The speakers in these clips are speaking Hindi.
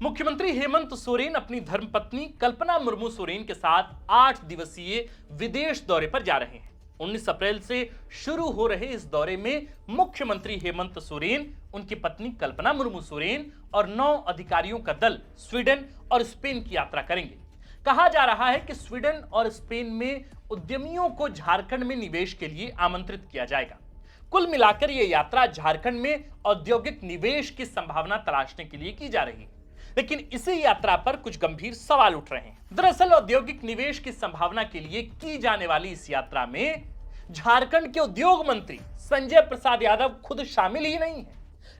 मुख्यमंत्री हेमंत सोरेन अपनी धर्मपत्नी कल्पना मुर्मू सोरेन के साथ 8 दिवसीय विदेश दौरे पर जा रहे हैं। 19 अप्रैल से शुरू हो रहे इस दौरे में मुख्यमंत्री हेमंत सोरेन, उनकी पत्नी कल्पना मुर्मू सोरेन और 9 अधिकारियों का दल स्वीडन और स्पेन की यात्रा करेंगे। कहा जा रहा है कि स्वीडन और स्पेन में उद्यमियों को झारखंड में निवेश के लिए आमंत्रित किया जाएगा। कुल मिलाकर यह यात्रा झारखंड में औद्योगिक निवेश की संभावना तलाशने के लिए की जा रही है। लेकिन इसी यात्रा पर कुछ गंभीर सवाल उठ रहे हैं। दरअसल औद्योगिक निवेश की संभावना के लिए की जाने वाली इस यात्रा में झारखंड के उद्योग मंत्री संजय प्रसाद यादव खुद शामिल ही नहीं है।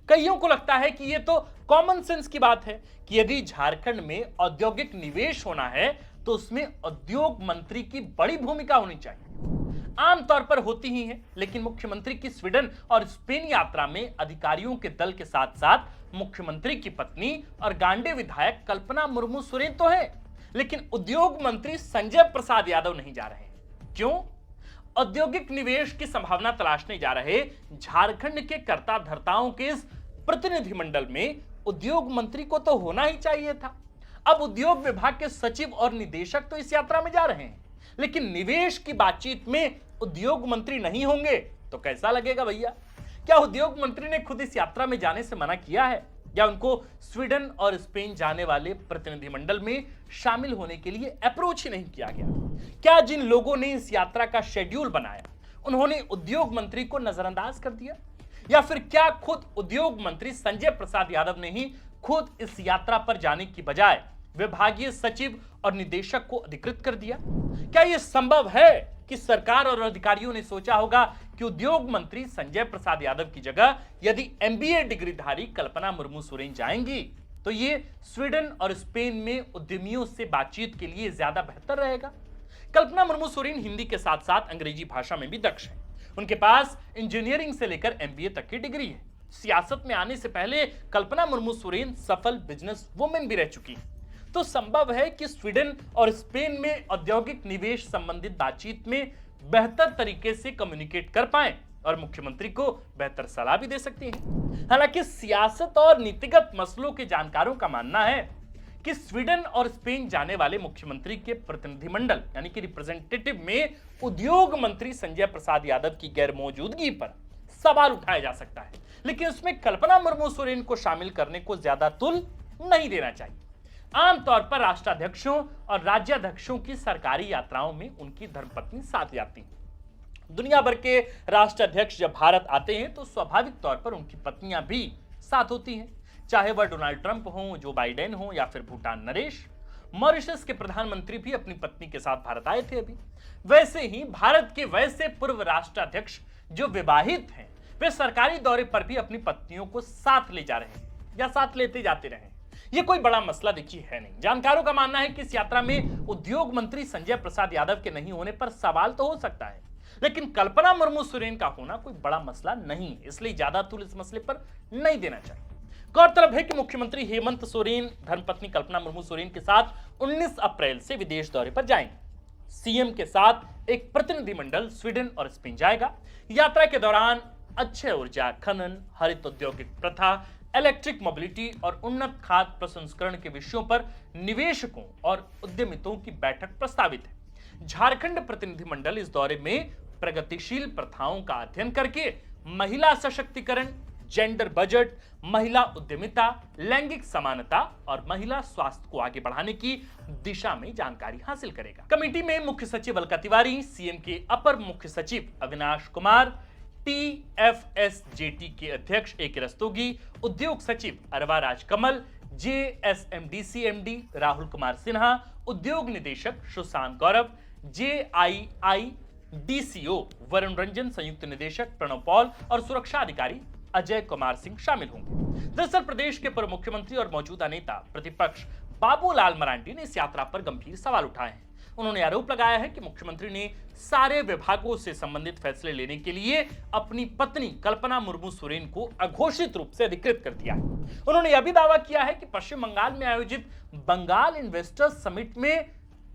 कईयों को लगता है कि यह तो कॉमन सेंस की बात है कि यदि झारखंड में औद्योगिक निवेश होना है तो उसमें उद्योग मंत्री की बड़ी भूमिका होनी चाहिए। आमतौर पर होती ही है, लेकिन मुख्यमंत्री की स्वीडन और स्पेन यात्रा में अधिकारियों के दल के साथ साथ मुख्यमंत्री की पत्नी और गांडे विधायक कल्पना मुर्मू सोरेन तो है, लेकिन उद्योग मंत्री संजय प्रसाद यादव नहीं जा रहे हैं। क्यों? औद्योगिक निवेश की संभावना तलाशने जा रहे झारखंड के कर्ता धर्ताओं के इस प्रतिनिधिमंडल में उद्योग मंत्री को तो होना ही चाहिए था। अब उद्योग विभाग के सचिव और निदेशक तो इस यात्रा में जा रहे हैं, लेकिन निवेश की बातचीत में उद्योग मंत्री नहीं होंगे तो कैसा लगेगा भैया? क्या उद्योग मंत्री ने खुद इस यात्रा में जाने से मना किया है या उनको स्वीडन और स्पेन जाने वाले प्रतिनिधिमंडल में शामिल होने के लिए अप्रोच ही नहीं किया गया? क्या जिन लोगों ने इस यात्रा का शेड्यूल बनाया उन्होंने उद्योग मंत्री को नजरअंदाज कर दिया, या फिर क्या खुद उद्योग मंत्री संजय प्रसाद यादव ने ही खुद इस यात्रा पर जाने की बजाय विभागीय सचिव और निदेशक को अधिकृत कर दिया? क्या यह संभव है कि सरकार और अधिकारियों ने सोचा होगा कि उद्योग मंत्री संजय प्रसाद यादव की जगह यदि एमबीए डिग्रीधारी कल्पना मुर्मू सोरेन जाएंगी तो ये स्वीडन और स्पेन में उद्यमियों से बातचीत के लिए ज्यादा बेहतर रहेगा? कल्पना मुर्मू सोरेन हिंदी के साथ साथ अंग्रेजी भाषा में भी दक्ष हैं। उनके पास इंजीनियरिंग से लेकर एमबीए तक की डिग्री है। सियासत में आने से पहले कल्पना मुर्मू सोरेन सफल बिजनेस वुमेन भी रह चुकी हैं। तो संभव है कि स्वीडन और स्पेन में औद्योगिक निवेश संबंधित बातचीत में बेहतर तरीके से कम्युनिकेट कर पाएं और मुख्यमंत्री को बेहतर सलाह भी दे सकती हैं। हालांकि सियासत और नीतिगत मसलों के जानकारों का मानना है कि स्वीडन और स्पेन जाने वाले मुख्यमंत्री के प्रतिनिधिमंडल यानी कि रिप्रेजेंटेटिव में उद्योग मंत्री संजय प्रसाद यादव की गैर मौजूदगी पर सवाल उठाया जा सकता है, लेकिन उसमें कल्पना मुर्मू सोरेन को शामिल करने को ज्यादा तुल नहीं देना चाहिए। आमतौर पर राष्ट्राध्यक्षों और राज्याध्यक्षों की सरकारी यात्राओं में उनकी धर्मपत्नी साथ जाती हैं। दुनिया भर के राष्ट्राध्यक्ष जब भारत आते हैं तो स्वाभाविक तौर पर उनकी पत्नियां भी साथ होती हैं, चाहे वह डोनाल्ड ट्रंप हो, जो बाइडेन हो या फिर भूटान नरेश। मॉरिशस के प्रधानमंत्री भी अपनी पत्नी के साथ भारत आए थे अभी। वैसे ही भारत के वैसे पूर्व राष्ट्राध्यक्ष जो विवाहित हैं वे सरकारी दौरे पर भी अपनी पत्नियों को साथ ले जा रहे हैं या साथ लेते जाते रहे। ये कोई बड़ा मसला देखिए है नहीं। जानकारों का मानना है कि इस यात्रा में उद्योग मंत्री संजय प्रसाद यादव के नहीं होने पर सवाल तो हो सकता है, लेकिन कल्पना मुर्मू सोरेन का होना कोई बड़ा मसला नहीं है, इसलिए ज्यादा तुल इस मसले पर नहीं देना चाहिए। गौरतलब है कि मुख्यमंत्री हेमंत सोरेन धर्मपत्नी कल्पना मुर्मू सोरेन के साथ 19 अप्रैल से विदेश दौरे पर जाएंगे। सीएम के साथ एक प्रतिनिधिमंडल स्वीडन और स्पेन जाएगा। यात्रा के दौरान अक्षय ऊर्जा, खनन, हरित औद्योगिक प्रथा, इलेक्ट्रिक मोबिलिटी और उन्नत खाद्य प्रसंस्करण के विषयों पर निवेशकों और उद्यमियों की बैठक प्रस्तावित है। झारखंड प्रतिनिधिमंडल इस दौरे में प्रगतिशील प्रथाओं का अध्ययन करके महिला सशक्तिकरण, जेंडर बजट, महिला उद्यमिता, लैंगिक समानता और महिला स्वास्थ्य को आगे बढ़ाने की दिशा में जानकारी हासिल करेगा। कमेटी में मुख्य सचिव अलका तिवारी, सीएम के अपर मुख्य सचिव अविनाश कुमार, टीएफएसजेटी के अध्यक्ष ए.के. रस्तोगी, उद्योग सचिव अरवा राजकमल, जेएसएमडीसी एमडी राहुल कुमार सिन्हा, उद्योग निदेशक सुशांत गौरव, जेआईआईडीसीओ वरुण रंजन, संयुक्त निदेशक प्रणव पॉल और सुरक्षा अधिकारी अजय कुमार सिंह शामिल होंगे। दरअसल प्रदेश के पूर्व मुख्यमंत्री और मौजूदा नेता प्रतिपक्ष बाबूलाल मरांडी ने इस यात्रा पर गंभीर सवाल उठाए हैं। उन्होंने आरोप लगाया है कि मुख्यमंत्री ने सारे विभागों से संबंधित फैसले लेने के लिए अपनी पत्नी कल्पना मुर्मू सोरेन को अघोषित रूप से अधिकृत कर दिया है। उन्होंने यह भी दावा किया है कि पश्चिम बंगाल में आयोजित बंगाल इन्वेस्टर्स समिट में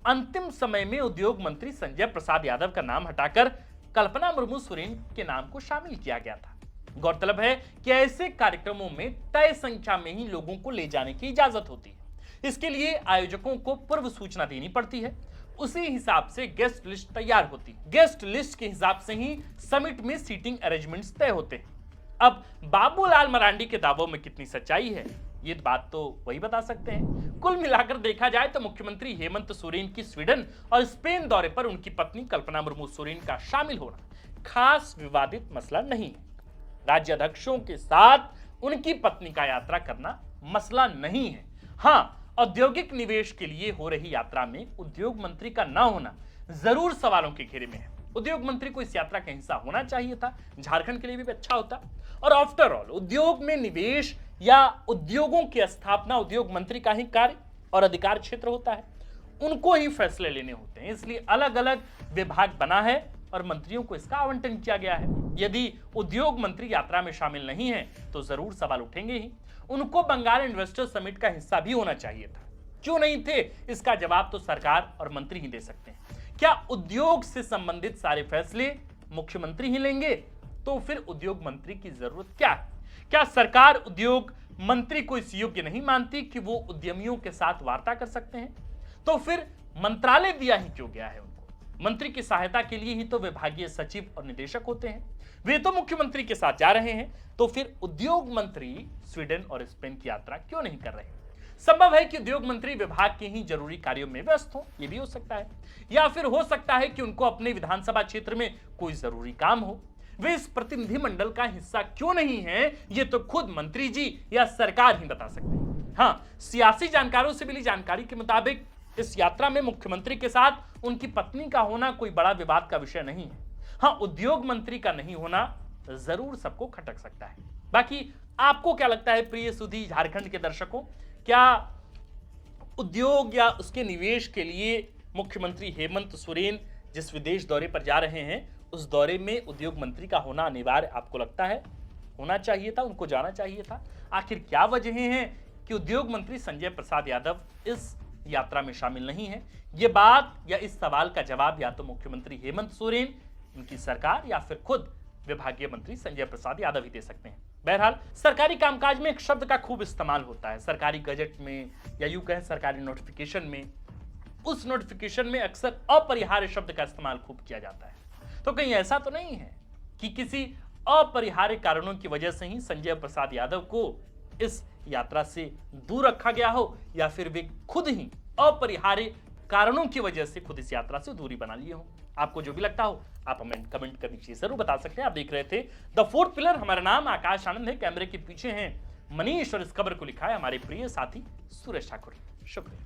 अंतिम समय में उद्योग मंत्री संजय प्रसाद यादव का नाम हटाकर कल्पना मुर्मू सोरेन के नाम को शामिल किया गया था। गौरतलब है कि ऐसे कार्यक्रमों में तय संख्या में ही लोगों को ले जाने की इजाजत होती है। इसके लिए आयोजकों को पूर्व सूचना देनी पड़ती है। उसी हिसाब से गेस्ट लिस्ट तैयार होती है। गेस्ट लिस्ट के हिसाब से ही समिट में सीटिंग अरेंजमेंट्स तय होते हैं। अब बाबूलाल मरांडी के दावों में कितनी सच्चाई है, ये बात तो वही बता सकते हैं। कुल मिलाकर देखा जाए तो मुख्यमंत्री हेमंत सोरेन की स्वीडन और स्पेन दौरे पर उनकी पत्नी कल्पना मुर्मू सोरेन का शामिल होना खास विवादित मसला नहीं है। राज्याध्यक्षों के साथ उनकी पत्नी का यात्रा करना मसला नहीं है। हाँ, औद्योगिक निवेश के लिए हो रही यात्रा में उद्योग मंत्री का न होना जरूर सवालों के घेरे में है। उद्योग मंत्री को इस यात्रा का हिस्सा होना चाहिए था, झारखंड के लिए भी अच्छा होता। और आफ्टर ऑल उद्योग में निवेश या उद्योगों की स्थापना उद्योग मंत्री का ही कार्य और अधिकार क्षेत्र होता है, उनको ही फैसले लेने होते हैं। इसलिए अलग अलग विभाग बना है और मंत्रियों को इसका आवंटन किया गया है। यदि उद्योग मंत्री यात्रा में शामिल नहीं है तो जरूर सवाल उठेंगे ही। उनको बंगाल इन्वेस्टर समिट का हिस्सा भी होना चाहिए था, क्यों नहीं थे, इसका जवाब तो सरकार और मंत्री ही दे सकते हैं। क्या उद्योग से संबंधित सारे फैसले मुख्यमंत्री ही लेंगे? तो फिर उद्योग मंत्री की जरूरत क्या है? क्या सरकार उद्योग मंत्री को इस योग्य नहीं मानती कि वो उद्यमियों के साथ वार्ता कर सकते हैं? तो फिर मंत्रालय दिया ही क्यों गया है उनको? मंत्री की सहायता के लिए ही तो विभागीय सचिव और निदेशक होते हैं। वे तो मुख्यमंत्री के साथ जा रहे हैं, तो फिर उद्योग मंत्री स्वीडन और स्पेन की यात्रा क्यों नहीं कर रहे? संभव है कि उद्योग मंत्री विभाग के ही जरूरी कार्यों में व्यस्त हो, यह भी हो सकता है। या फिर हो सकता है कि उनको अपने विधानसभा क्षेत्र में कोई जरूरी काम हो। वे इस प्रतिनिधिमंडल का हिस्सा क्यों नहीं है, ये तो खुद मंत्री जी या सरकार ही बता सकते हैं। हाँ, सियासी जानकारों से मिली जानकारी के मुताबिक इस यात्रा में मुख्यमंत्री के साथ उनकी पत्नी का होना कोई बड़ा विवाद का विषय नहीं है। हाँ, उद्योग मंत्री का नहीं होना जरूर सबको खटक सकता है। बाकी आपको क्या लगता है प्रिय सुधी झारखंड के दर्शकों, क्या उद्योग या उसके निवेश के लिए मुख्यमंत्री हेमंत सोरेन जिस विदेश दौरे पर जा रहे हैं, उस दौरे में उद्योग मंत्री का होना अनिवार्य आपको लगता है? होना चाहिए था, उनको जाना चाहिए था? आखिर क्या वजह हैं कि उद्योग मंत्री संजय प्रसाद यादव इस यात्रा में शामिल नहीं है? ये बात या इस सवाल का जवाब या तो मुख्यमंत्री हेमंत सोरेन, उनकी सरकार या फिर खुद विभागीय मंत्री संजय प्रसाद यादव ही दे सकते हैं। बहरहाल सरकारी कामकाज में एक शब्द का खूब इस्तेमाल होता है, सरकारी गजट में या यूं कहें सरकारी नोटिफिकेशन में। उस नोटिफिकेशन में अक्सर अपरिहार्य शब्द का इस्तेमाल खूब किया जाता है। तो कहीं ऐसा तो नहीं है कि किसी अपरिहार्य कारणों की वजह से ही संजय प्रसाद यादव को इस यात्रा से दूर रखा गया हो, या फिर वे खुद ही अपरिहार्य कारणों की वजह से खुद इस यात्रा से दूरी बना लिए हो? आपको जो भी लगता हो आप हमें कमेंट कर नीचे जरूर बता सकते हैं। आप देख रहे थे द फोर्थ पिलर। हमारा नाम आकाश आनंद है, कैमरे के पीछे हैं मनीष और इस खबर को लिखा है हमारे प्रिय साथी सुरेश ठाकुर। शुक्रिया।